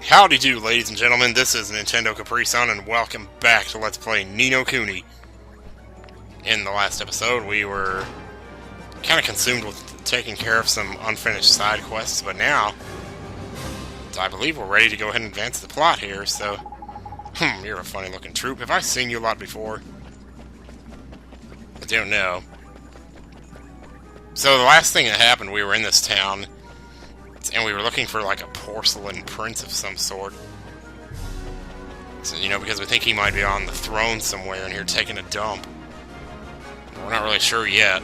Howdy do, ladies and gentlemen, this is Nintendo Capri-san, and welcome back to Let's Play Kuni. In the last episode, we were kind of consumed with taking care of some unfinished side quests, but now, I believe we're ready to go ahead and advance the plot here, so... you're a funny-looking troop. Have I seen you a lot before? I don't know. So the last thing that happened, we were in this town, and we were looking for, like, a porcelain prince of some sort. So, you know, because we think he might be on the throne somewhere in here taking a dump. We're not really sure yet.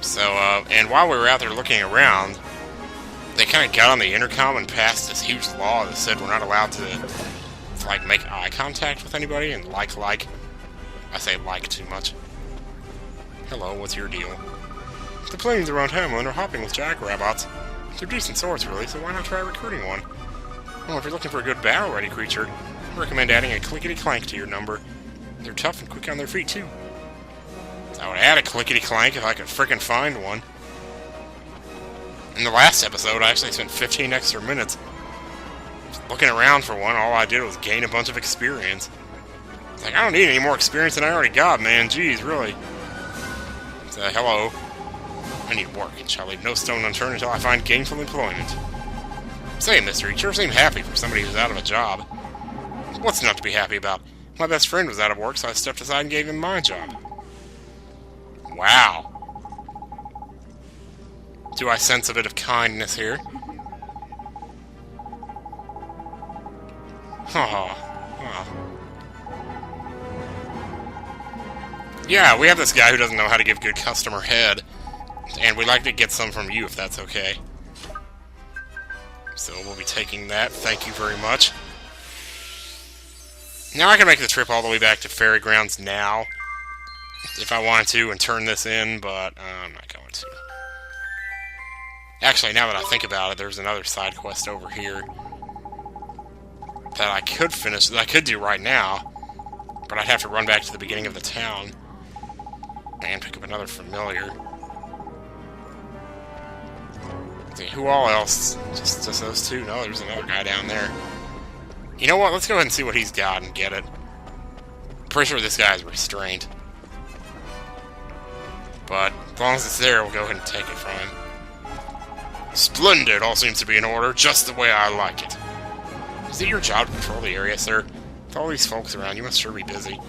So, and while we were out there looking around, they kind of got on the intercom and passed this huge law that said we're not allowed to like, make eye contact with anybody and like. I say like too much. Hello, what's your deal? The plains around Hamlin are hopping with jackrabbits. They're decent sorts, really, so why not try recruiting one? Well, if you're looking for a good battle-ready creature, I recommend adding a clickety-clank to your number. They're tough and quick on their feet, too. I would add a clickety-clank if I could frickin' find one. In the last episode, I actually spent 15 extra minutes looking around for one. All I did was gain a bunch of experience. It's like, I don't need any more experience than I already got, man. Jeez, really. So, hello. I need work, and shall leave no stone unturned until I find gainful employment. Say, mister, you sure seem happy for somebody who's out of a job. What's not to be happy about? My best friend was out of work, so I stepped aside and gave him my job. Wow. Do I sense a bit of kindness here? Oh. Yeah, we have this guy who doesn't know how to give good customer head. And we'd like to get some from you, if that's okay. So we'll be taking that. Thank you very much. Now I can make the trip all the way back to Fairy Grounds now, if I wanted to, and turn this in, but I'm not going to. Actually, now that I think about it, there's another side quest over here that I could finish, that I could do right now, but I'd have to run back to the beginning of the town and pick up another familiar. See, who all else? Just those two? No, there's another guy down there. You know what? Let's go ahead and see what he's got and get it. Pretty sure this guy's restrained. But as long as it's there, we'll go ahead and take it from him. Splendid! All seems to be in order, just the way I like it. Is it your job to patrol the area, sir? With all these folks around, you must sure be busy.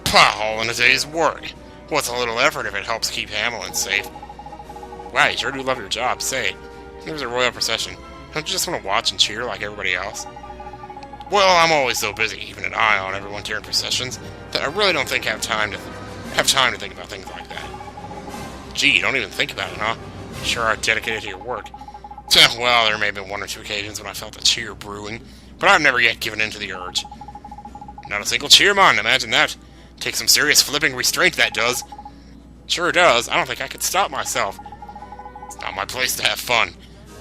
Pah! All in a day's work. What's a little effort if it helps keep Hamlin safe? Wow, you sure do love your job. Say, there's a royal procession. Don't you just want to watch and cheer like everybody else? Well, I'm always so busy keeping an eye on everyone during processions that I really don't think I have time to think about things like that. Gee, you don't even think about it, huh? You sure are dedicated to your work. Well, there may have been one or two occasions when I felt a cheer brewing, but I've never yet given in to the urge. Not a single cheer, man, imagine that. Takes some serious flipping restraint, that does. Sure does. I don't think I could stop myself. It's not my place to have fun.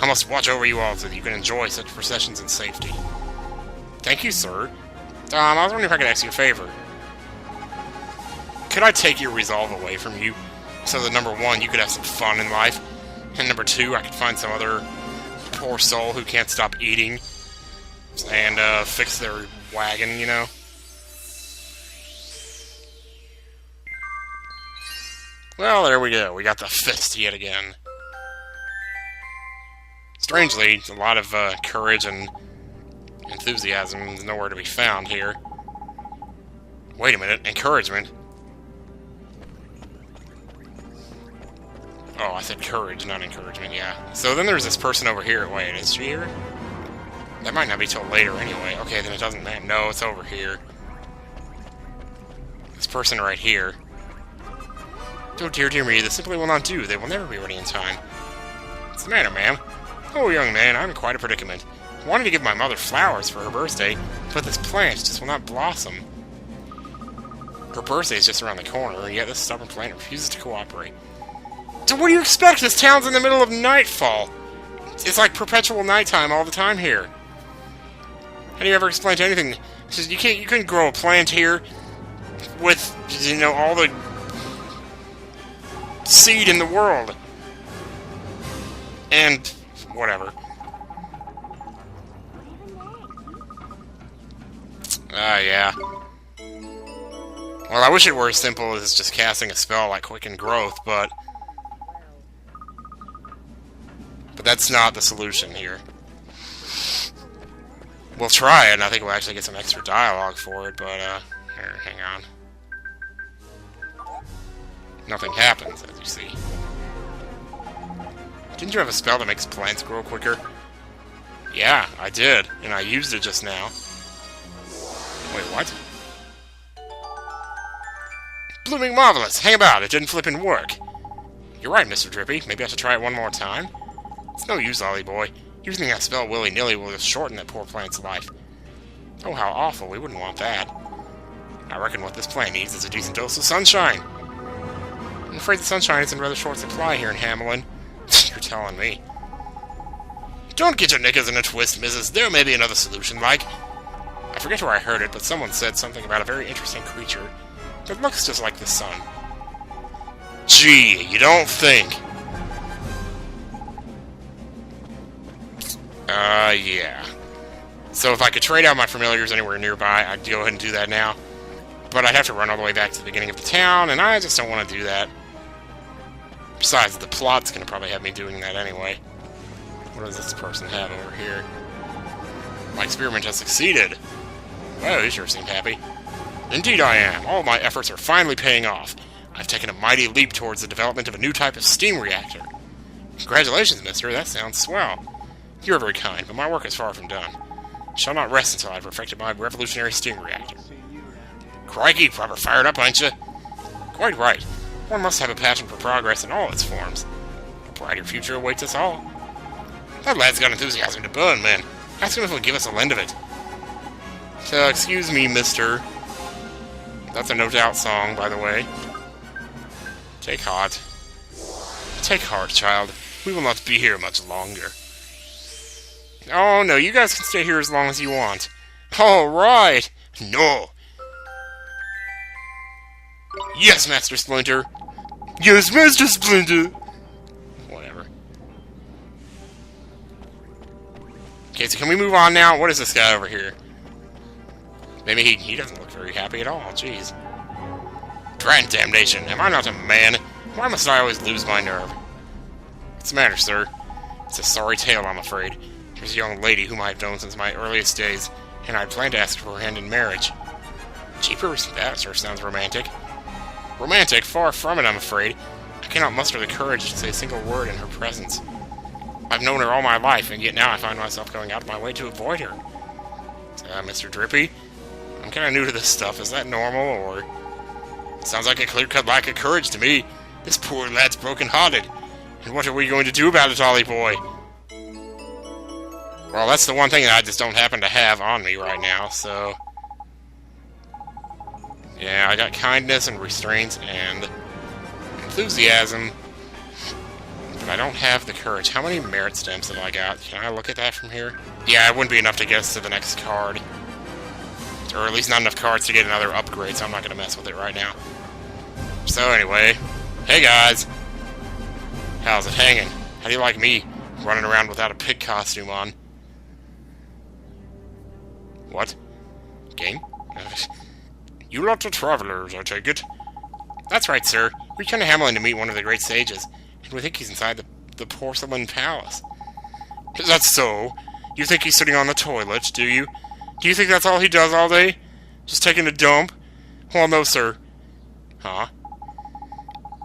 I must watch over you all so that you can enjoy such processions in safety. Thank you, sir. I was wondering if I could ask you a favor. Could I take your resolve away from you, so that number one, you could have some fun in life, and number two, I could find some other poor soul who can't stop eating, and fix their wagon, you know? Well, there we go. We got the fist yet again. Strangely, a lot of courage and enthusiasm is nowhere to be found here. Wait a minute, encouragement? Oh, I said courage, not encouragement, yeah. So then there's this person over here. Wait, is she here? That might not be till later anyway. Okay, then it doesn't matter. No, it's over here. This person right here. Oh, dear me, this simply will not do. They will never be ready in time. What's the matter, ma'am? Oh, young man, I'm in quite a predicament. I wanted to give my mother flowers for her birthday, but this plant just will not blossom. Her birthday is just around the corner, and yet this stubborn plant refuses to cooperate. So what do you expect? This town's in the middle of nightfall. It's like perpetual nighttime all the time here. How do you ever explain to anything? You couldn't grow a plant here with, you know, all the seed in the world. And whatever. Yeah. Well, I wish it were as simple as just casting a spell like Quicken Growth, but that's not the solution here. We'll try it, and I think we'll actually get some extra dialogue for it, but, here, hang on. Nothing happens, as you see. Didn't you have a spell that makes plants grow quicker? Yeah, I did, and I used it just now. Wait, what? Blooming marvelous! Hang about, it didn't flip and work. You're right, Mr. Drippy. Maybe I should try it one more time? It's no use, Ollie boy. Using that spell willy-nilly will just shorten that poor plant's life. Oh, how awful. We wouldn't want that. I reckon what this plant needs is a decent dose of sunshine. I'm afraid the sunshine is in rather short supply here in Hamelin. You're telling me. Don't get your knickers in a twist, Mrs. There may be another solution, like... I forget where I heard it, but someone said something about a very interesting creature that looks just like the sun. Gee, you don't think... yeah. So if I could trade out my familiars anywhere nearby, I'd go ahead and do that now. But I'd have to run all the way back to the beginning of the town, and I just don't want to do that. Besides, the plot's going to probably have me doing that anyway. What does this person have over here? My experiment has succeeded. Well, you sure seem happy. Indeed I am. All my efforts are finally paying off. I've taken a mighty leap towards the development of a new type of steam reactor. Congratulations, mister. That sounds swell. You're very kind, but my work is far from done. I shall not rest until I've perfected my revolutionary steam reactor. Crikey, proper fired up, ain't you? Quite right. One must have a passion for progress in all its forms. A brighter future awaits us all. That lad's got enthusiasm to burn, man. Ask him if he'll give us a lend of it. So, excuse me, mister. That's a No Doubt song, by the way. Take heart. Take heart, child. We will not be here much longer. Oh, no, you guys can stay here as long as you want. All right. No. Yes, Master Splinter. Yes, Master Splinter. Whatever. Okay, so can we move on now? What is this guy over here? Maybe he doesn't look very happy at all. Jeez. Drat damnation. Am I not a man? Why must I always lose my nerve? What's the matter, sir? It's a sorry tale, I'm afraid. There's a young lady whom I've known since my earliest days, and I plan to ask for her hand in marriage. Jeepers, that sure sounds romantic. Romantic? Far from it, I'm afraid. I cannot muster the courage to say a single word in her presence. I've known her all my life, and yet now I find myself going out of my way to avoid her. Mr. Drippy? I'm kinda new to this stuff. Is that normal, or... Sounds like a clear-cut lack of courage to me. This poor lad's broken-hearted. And what are we going to do about it, Ollie boy? Well, that's the one thing that I just don't happen to have on me right now, so... Yeah, I got kindness and restraint and enthusiasm, but I don't have the courage. How many merit stamps have I got? Can I look at that from here? Yeah, it wouldn't be enough to get us to the next card. Or at least not enough cards to get another upgrade, so I'm not going to mess with it right now. So anyway, hey guys! How's it hanging? How do you like me running around without a pig costume on? What? Game? You lot are travelers, I take it? That's right, sir. We returned to Hamelin to meet one of the great sages, and we think he's inside the porcelain palace. Is that so? You think he's sitting on the toilet, do you? Do you think that's all he does all day? Just taking a dump? Well, no, sir. Huh?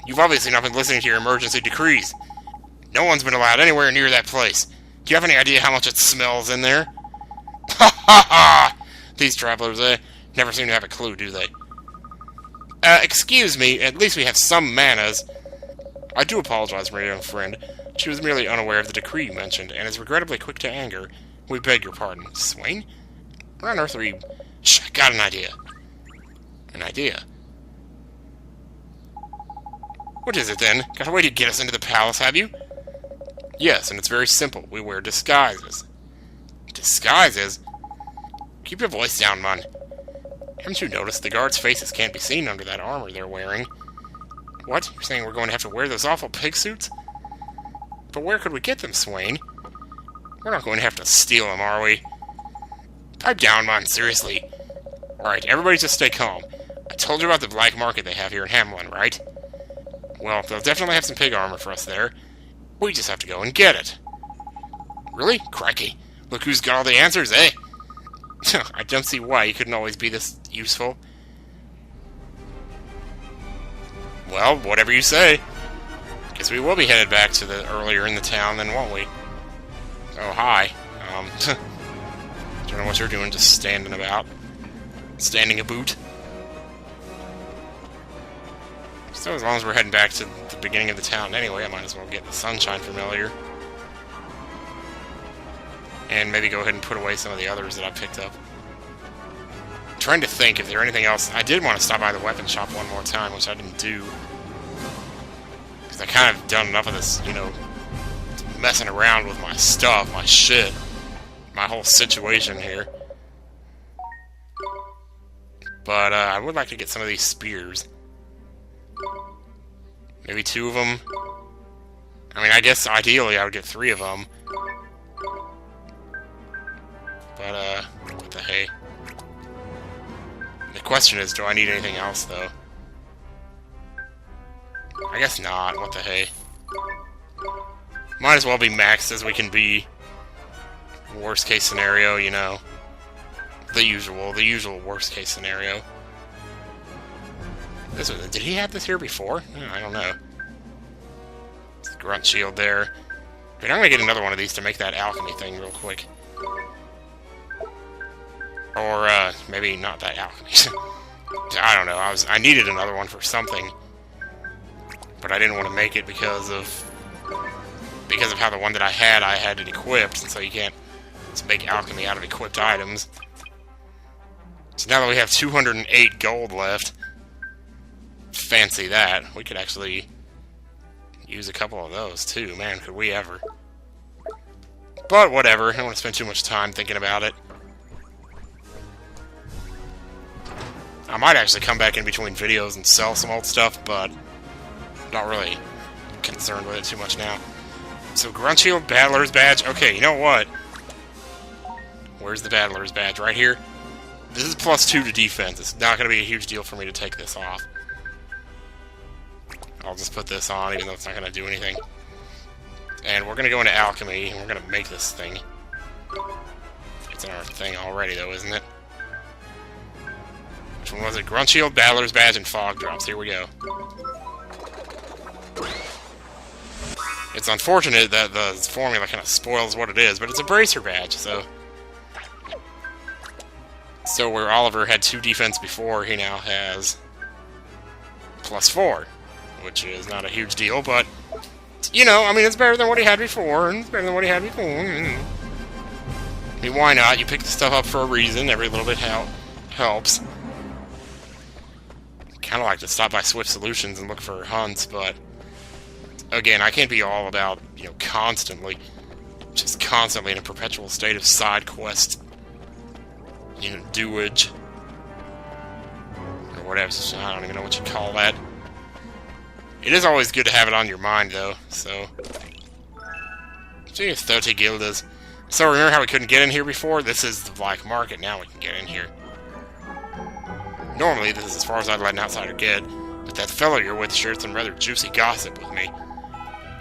You've obviously not been listening to your emergency decrees. No one's been allowed anywhere near that place. Do you have any idea how much it smells in there? Ha ha ha! These travelers, never seem to have a clue, do they? Excuse me, at least we have some manners. I do apologize, my young friend. She was merely unaware of the decree you mentioned, and is regrettably quick to anger. We beg your pardon. Swain? Where on earth are you? Shh, I got an idea. An idea? What is it, then? Got a way to get us into the palace, have you? Yes, and it's very simple. We wear disguises. Disguises? Keep your voice down, man. Haven't you noticed the guards' faces can't be seen under that armor they're wearing? What? You're saying we're going to have to wear those awful pig suits? But where could we get them, Swain? We're not going to have to steal them, are we? Pipe down, man, seriously. Alright, everybody just stay calm. I told you about the black market they have here in Hamelin, right? Well, they'll definitely have some pig armor for us there. We just have to go and get it. Really? Crikey. Look who's got all the answers, eh? I don't see why you couldn't always be this useful. Well, whatever you say. Guess we will be headed back to the earlier in the town then, won't we? Oh, hi. Don't know what you're doing, just standing about. Standing a boot. So as long as we're heading back to the beginning of the town anyway, I might as well get the Sunshine familiar. And maybe go ahead and put away some of the others that I picked up. I'm trying to think if there's anything else. I did want to stop by the weapon shop one more time, which I didn't do. Because I kind of done enough of this, you know, messing around with my stuff, my shit. My whole situation here. But I would like to get some of these spears. Maybe 2 of them. I mean, I guess ideally I would get 3 of them. But, what the hey? The question is, do I need anything else, though? I guess not. What the hey? Might as well be maxed as we can be. Worst case scenario, you know. The usual worst case scenario. Did he have this here before? I don't know. It's a grunt shield there. I mean, I'm gonna get another one of these to make that alchemy thing real quick. Or, maybe not that alchemy. I don't know, I needed another one for something. But I didn't want to make it because of how the one that I had it equipped, and so you can't make alchemy out of equipped items. So now that we have 208 gold left, fancy that, we could actually use a couple of those too. Man, could we ever. But whatever, I don't want to spend too much time thinking about it. I might actually come back in between videos and sell some old stuff, but not really concerned with it too much now. So, Grunt Shield, Battler's Badge. Okay, you know what? Where's the Battler's Badge? Right here? This is +2 to defense. It's not going to be a huge deal for me to take this off. I'll just put this on, even though it's not going to do anything. And we're going to go into Alchemy, and we're going to make this thing. It's in our thing already, though, isn't it? Which one was it? Grunt Shield, Battler's Badge, and Fog Drops. Here we go. It's unfortunate that the formula kind of spoils what it is, but it's a Bracer Badge, so... So where Oliver had 2 defense before, he now has +4, which is not a huge deal, but, you know, I mean, it's better than what he had before, and it's better than what he had before. I mean, why not? You pick the stuff up for a reason. Every little bit helps. Kind of like to stop by Swift Solutions and look for hunts, but again, I can't be all about, you know, just constantly in a perpetual state of side quest, you know, doage, or whatever. I don't even know what you call that. It is always good to have it on your mind, though, so. Gee, 30 guilders. So remember how we couldn't get in here before? This is the black market, now we can get in here. Normally, this is as far as I'd let an outsider get, but that fellow you're with shared some rather juicy gossip with me.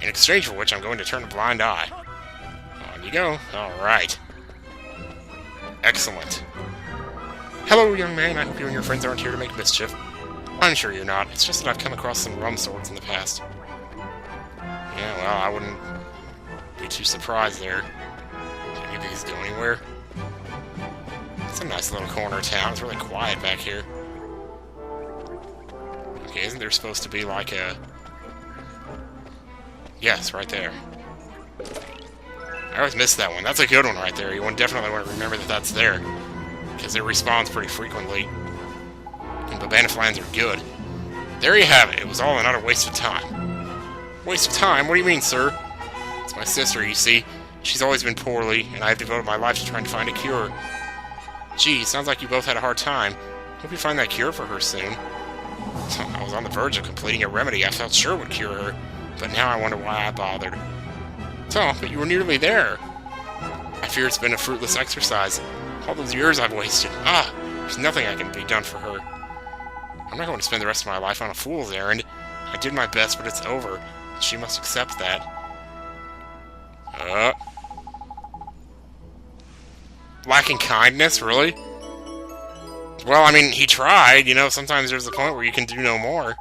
In exchange for which, I'm going to turn a blind eye. On you go. Alright. Excellent. Hello, young man. I hope you and your friends aren't here to make mischief. I'm sure you're not. It's just that I've come across some rum swords in the past. Yeah, well, I wouldn't be too surprised there. Can any of these go anywhere? It's a nice little corner of town. It's really quiet back here. Okay, isn't there supposed to be like a... Yes, right there. I always miss that one. That's a good one right there. You definitely want to remember that that's there. Because it respawns pretty frequently. And Babana Flans are good. There you have it. It was all an utter waste of time. Waste of time? What do you mean, sir? It's my sister, you see. She's always been poorly, and I've devoted my life to trying to find a cure. Gee, sounds like you both had a hard time. Hope you find that cure for her soon. I was on the verge of completing a remedy I felt sure would cure her, but now I wonder why I bothered. So, but you were nearly there. I fear it's been a fruitless exercise. All those years I've wasted. Ah, There's nothing I can be done for her. I'm not going to spend the rest of my life on a fool's errand. I did my best, but it's over. She must accept that. Lacking kindness, really? Well, I mean, he tried, you know, sometimes there's a point where you can do no more.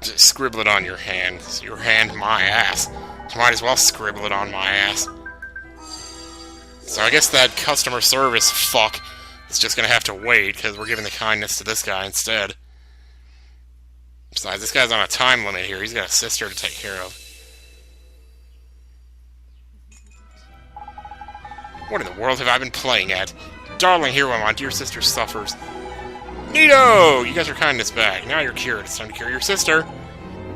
Just scribble it on your hand. It's your hand, my ass. You might as well scribble it on my ass. So I guess that customer service fuck is just gonna have to wait, because we're giving the kindness to this guy instead. Besides, this guy's on a time limit here. He's got a sister to take care of. What in the world have I been playing at? Darling, here while my dear sister suffers. Neato! You got your kindness back. Now you're cured. It's time to cure your sister.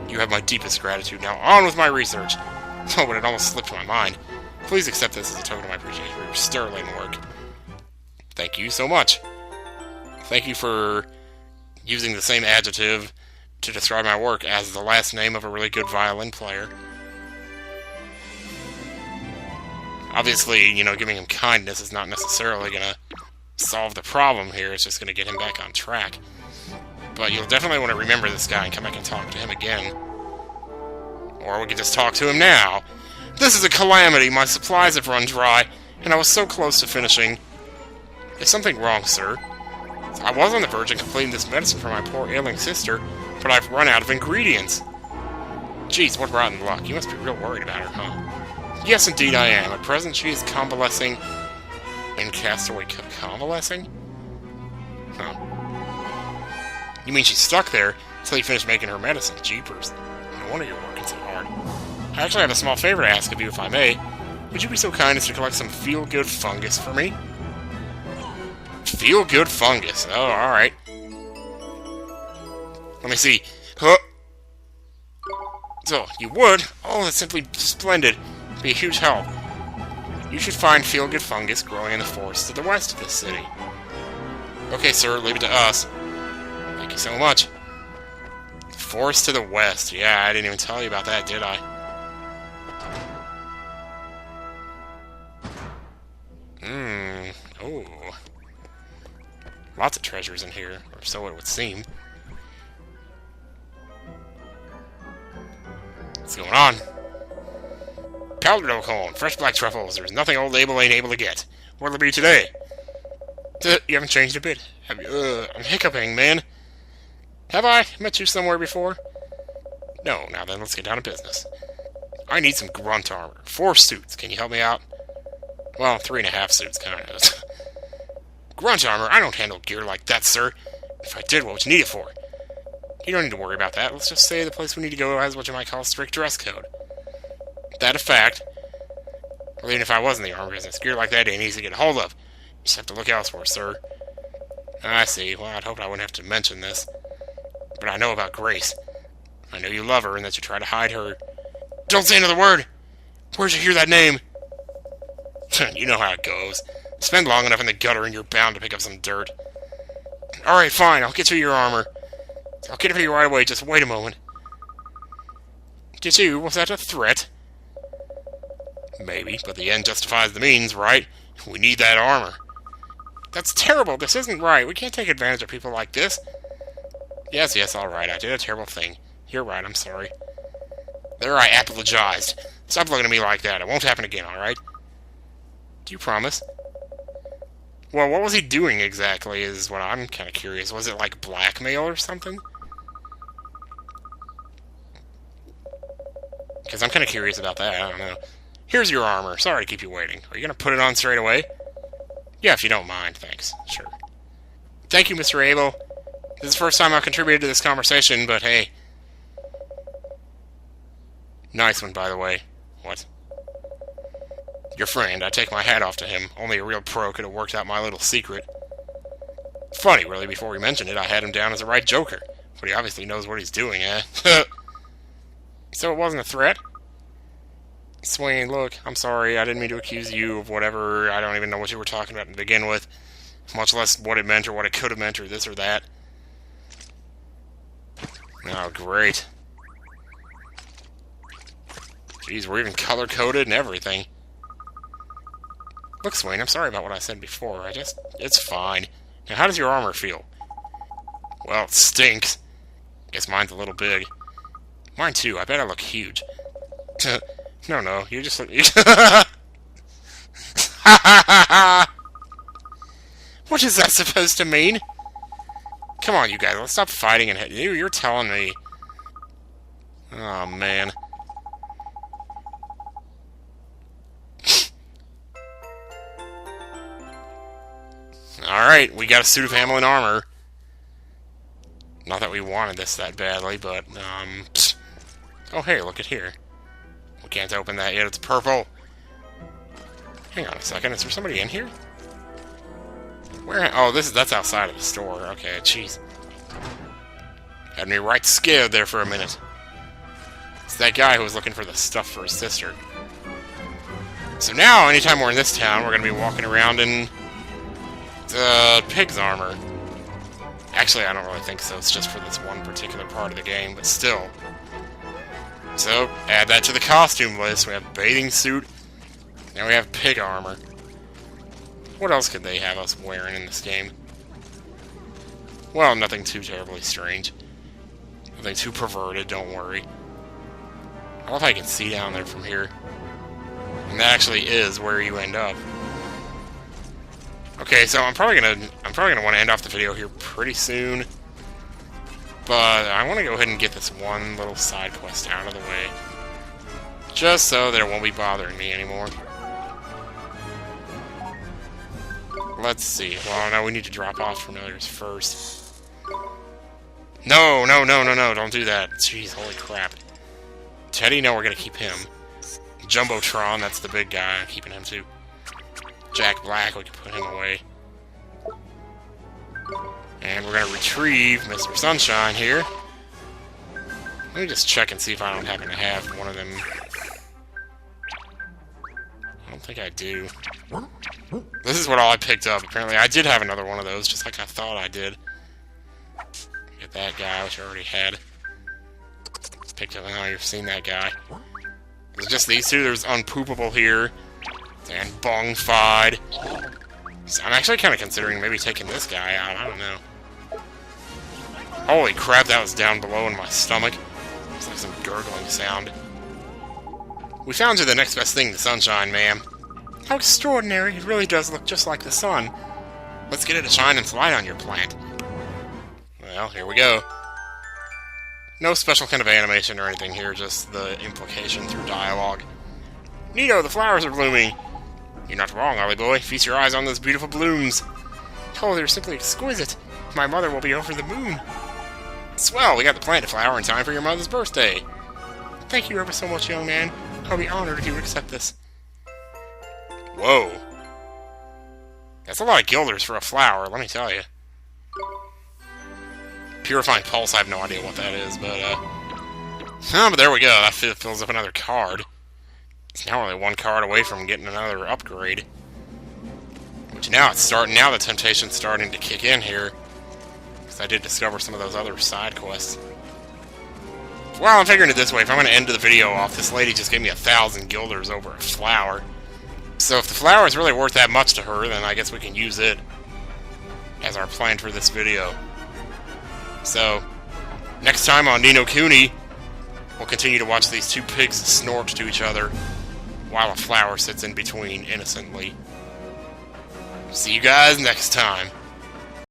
You have my deepest gratitude. Now on with my research. Oh, but it almost slipped my mind. Please accept this as a token of my appreciation for your sterling work. Thank you so much. Thank you for using the same adjective to describe my work as the last name of a really good violin player. Obviously, you know, giving him kindness is not necessarily going to solve the problem here. It's just going to get him back on track. But you'll definitely want to remember this guy and come back and talk to him again. Or we can just talk to him now. This is a calamity. My supplies have run dry, and I was so close to finishing. Is something wrong, sir? I was on the verge of completing this medicine for my poor ailing sister, but I've run out of ingredients. Jeez, what rotten luck. You must be real worried about her, huh? Yes, indeed I am. At present, she is convalescing in Castaway convalescing? Huh. You mean she's stuck there until you finish making her medicine? Jeepers. No wonder you're working so hard. I actually have a small favor to ask of you, if I may. Would you be so kind as to collect some feel-good fungus for me? Feel-good fungus? Oh, alright. Let me see. Huh. So, you would? Oh, that's simply splendid. It'd be a huge help. You should find feel-good fungus growing in the forests to the west of this city. Okay, sir, leave it to us. Thank you so much. Forest to the west. Yeah, I didn't even tell you about that, did I? Oh. Lots of treasures in here, or so it would seem. What's going on? Powdered corn, fresh black truffles. There's nothing old Abel ain't able to get. What'll it be today? You haven't changed a bit, have you? I'm hiccuping, man. Have I met you somewhere before? No, now then, let's get down to business. I need some grunt armor. 4 suits. Can you help me out? Well, 3.5 suits, kind of. Grunt armor? I don't handle gear like that, sir. If I did, what would you need it for? You don't need to worry about that. Let's just say the place we need to go has what you might call a strict dress code. That a fact. Well, even if I was in the armor business, gear like that ain't easy to get a hold of. You just have to look elsewhere, sir. I see. Well, I'd hoped I wouldn't have to mention this. But I know about Grace. I know you love her and that you try to hide her. Don't say another word! Where'd you hear that name? You know how it goes. Spend long enough in the gutter and you're bound to pick up some dirt. Alright, fine. I'll get you your armor. I'll get it for you right away. Just wait a moment. Get you? Was that a threat? Maybe, but the end justifies the means, right? We need that armor. That's terrible. This isn't right. We can't take advantage of people like this. Yes, alright. I did a terrible thing. You're right, I'm sorry. There, I apologized. Stop looking at me like that. It won't happen again, alright? Do you promise? Well, what was he doing exactly is what I'm kind of curious. Was it like blackmail or something? Because I'm kind of curious about that. I don't know. Here's your armor. Sorry to keep you waiting. Are you going to put it on straight away? Yeah, if you don't mind. Thanks. Sure. Thank you, Mr. Abel. This is the first time I've contributed to this conversation, but hey. Nice one, by the way. What? Your friend. I take my hat off to him. Only a real pro could have worked out my little secret. Funny, really, before we mentioned it, I had him down as a right joker. But he obviously knows what he's doing, eh? So it wasn't a threat? Swain, look, I'm sorry, I didn't mean to accuse you of whatever. I don't even know what you were talking about to begin with. Much less what it meant or what it could have meant or this or that. Oh, great. Jeez, we're even color-coded and everything. Look, Swain, I'm sorry about what I said before. It's fine. Now, how does your armor feel? Well, it stinks. Guess mine's a little big. Mine too, I bet I look huge. No, you just look... What is that supposed to mean? Come on, you guys, let's stop fighting and hit you. You're telling me. Oh, man. Alright, we got a suit of Hamlin armor. Not that we wanted this that badly, but, Oh, hey, look at here. We can't open that yet, it's purple. Hang on a second, is there somebody in here? Where? Oh, that's outside of the store. Okay, jeez. Had me right scared there for a minute. It's that guy who was looking for the stuff for his sister. So now, anytime we're in this town, we're going to be walking around in pig's armor. Actually, I don't really think so. It's just for this one particular part of the game, but still. So, add that to the costume list. We have bathing suit. Now we have pig armor. What else could they have us wearing in this game? Well, nothing too terribly strange. Nothing too perverted, don't worry. I love how I can see down there from here. And that actually is where you end up. Okay, so I'm probably gonna want to end off the video here pretty soon. But I want to go ahead and get this one little side quest out of the way. Just so that it won't be bothering me anymore. Let's see. Well, no, we need to drop off familiars first. No, don't do that. Jeez, holy crap. Teddy, no, we're gonna keep him. Jumbotron, that's the big guy. I'm keeping him too. Jack Black, we can put him away. And we're gonna retrieve Mr. Sunshine here. Let me just check and see if I don't happen to have one of them. I don't think I do. This is what all I picked up. Apparently, I did have another one of those, just like I thought I did. Get that guy, which I already had. Picked up. Now you've seen that guy. There's just these two. There's Unpoopable here. And Bongfied. So I'm actually kind of considering maybe taking this guy out. I don't know. Holy crap, that was down below in my stomach. It's like some gurgling sound. We found you the next best thing to sunshine, ma'am. How extraordinary. It really does look just like the sun. Let's get it to shine its light on your plant. Well, here we go. No special kind of animation or anything here, just the implication through dialogue. Nito, the flowers are blooming. You're not wrong, Ollie boy. Feast your eyes on those beautiful blooms. Oh, they're simply exquisite. My mother will be over the moon. Swell, we got the plant to flower in time for your mother's birthday. Thank you ever so much, young man. I'll be honored if you would accept this. Whoa. That's a lot of guilders for a flower, let me tell you. Purifying Pulse, I have no idea what that is, but there we go. That fills up another card. It's now only one card away from getting another upgrade. Which now it's starting. Now the temptation's starting to kick in here. Because I did discover some of those other side quests. Well, I'm figuring it this way. If I'm going to end the video off, this lady just gave me 1,000 guilders over a flower. So if the flower is really worth that much to her, then I guess we can use it as our plan for this video. So, next time on Ni no Kuni, we'll continue to watch these two pigs snort to each other while a flower sits in between innocently. See you guys next time.